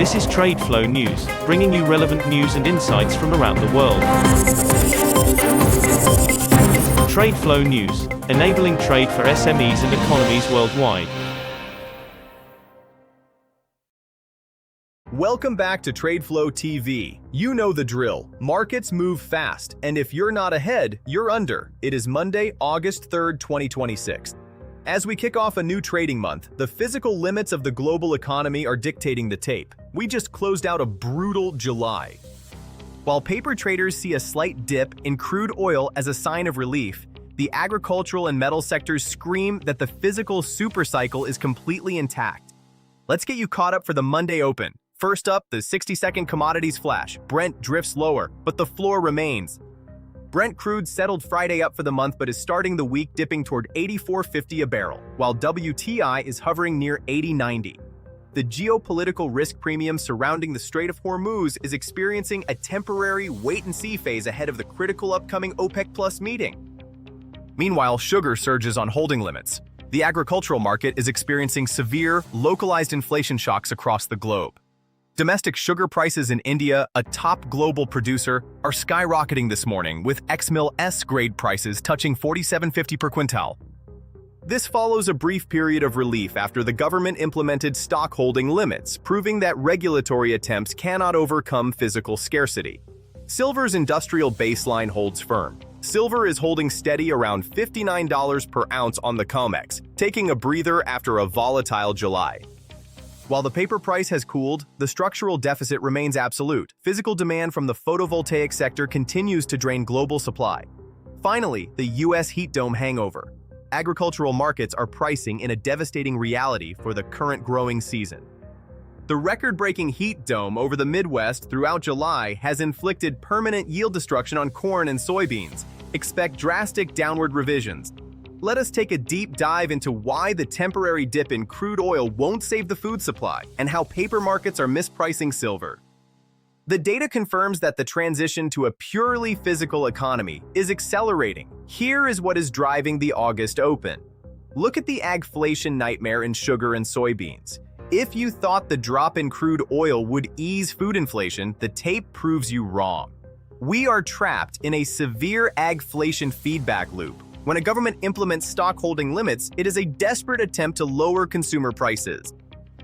This is Trade Flow News, bringing you relevant news and insights from around the world. Trade Flow News, enabling trade for SMEs and economies worldwide. Welcome back to Trade Flow TV. You know the drill. Markets move fast, and if you're not ahead, you're under. It is Monday, August 3rd, 2026. As we kick off a new trading month, the physical limits of the global economy are dictating the tape. We just closed out a brutal July. While paper traders see a slight dip in crude oil as a sign of relief, the agricultural and metal sectors scream that the physical supercycle is completely intact. Let's get you caught up for the Monday open. First up, the 60-second commodities flash. Brent drifts lower, but the floor remains. Brent crude settled Friday up for the month but is starting the week dipping toward $84.50 a barrel, while WTI is hovering near $80.90. The geopolitical risk premium surrounding the Strait of Hormuz is experiencing a temporary wait-and-see phase ahead of the critical upcoming OPEC Plus meeting. Meanwhile, sugar surges on holding limits. The agricultural market is experiencing severe, localized inflation shocks across the globe. Domestic sugar prices in India, a top global producer, are skyrocketing this morning, with ex-mill S-grade prices touching $47.50 per quintal. This follows a brief period of relief after the government implemented stockholding limits, proving that regulatory attempts cannot overcome physical scarcity. Silver's industrial baseline holds firm. Silver is holding steady around $59 per ounce on the COMEX, taking a breather after a volatile July. While the paper price has cooled, the structural deficit remains absolute. Physical demand from the photovoltaic sector continues to drain global supply. Finally, the U.S. heat dome hangover. Agricultural markets are pricing in a devastating reality for the current growing season. The record-breaking heat dome over the Midwest throughout July has inflicted permanent yield destruction on corn and soybeans. Expect drastic downward revisions. Let us take a deep dive into why the temporary dip in crude oil won't save the food supply and how paper markets are mispricing silver. The data confirms that the transition to a purely physical economy is accelerating. Here is what is driving the August open. Look at the Agflation nightmare in sugar and soybeans. If you thought the drop in crude oil would ease food inflation, the tape proves you wrong. We are trapped in a severe Agflation feedback loop. When a government implements stockholding limits, it is a desperate attempt to lower consumer prices.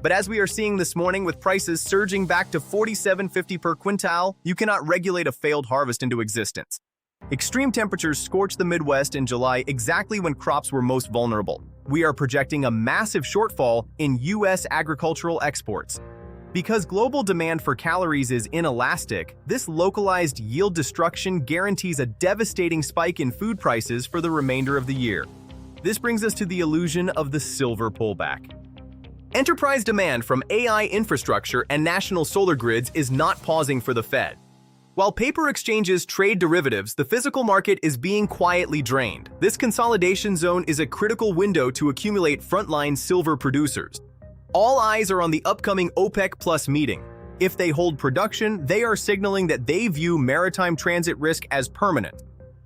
But as we are seeing this morning with prices surging back to $47.50 per quintal, you cannot regulate a failed harvest into existence. Extreme temperatures scorched the Midwest in July exactly when crops were most vulnerable. We are projecting a massive shortfall in U.S. agricultural exports. Because global demand for calories is inelastic, this localized yield destruction guarantees a devastating spike in food prices for the remainder of the year. This brings us to the illusion of the silver pullback. Enterprise demand from AI infrastructure and national solar grids is not pausing for the Fed. While paper exchanges trade derivatives, the physical market is being quietly drained. This consolidation zone is a critical window to accumulate frontline silver producers. All eyes are on the upcoming OPEC Plus meeting. If they hold production, they are signaling that they view maritime transit risk as permanent.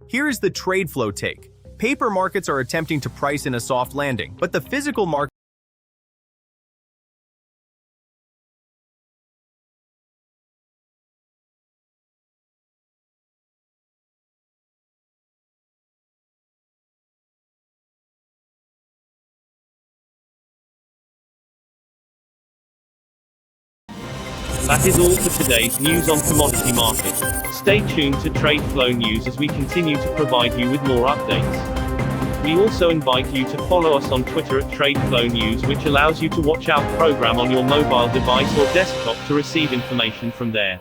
Here's the trade flow take. Paper markets are attempting to price in a soft landing, but the physical market That is all for today's news on commodity markets. Stay tuned to Trade Flow News as we continue to provide you with more updates. We also invite you to follow us on Twitter at Trade Flow News, which allows you to watch our program on your mobile device or desktop to receive information from there.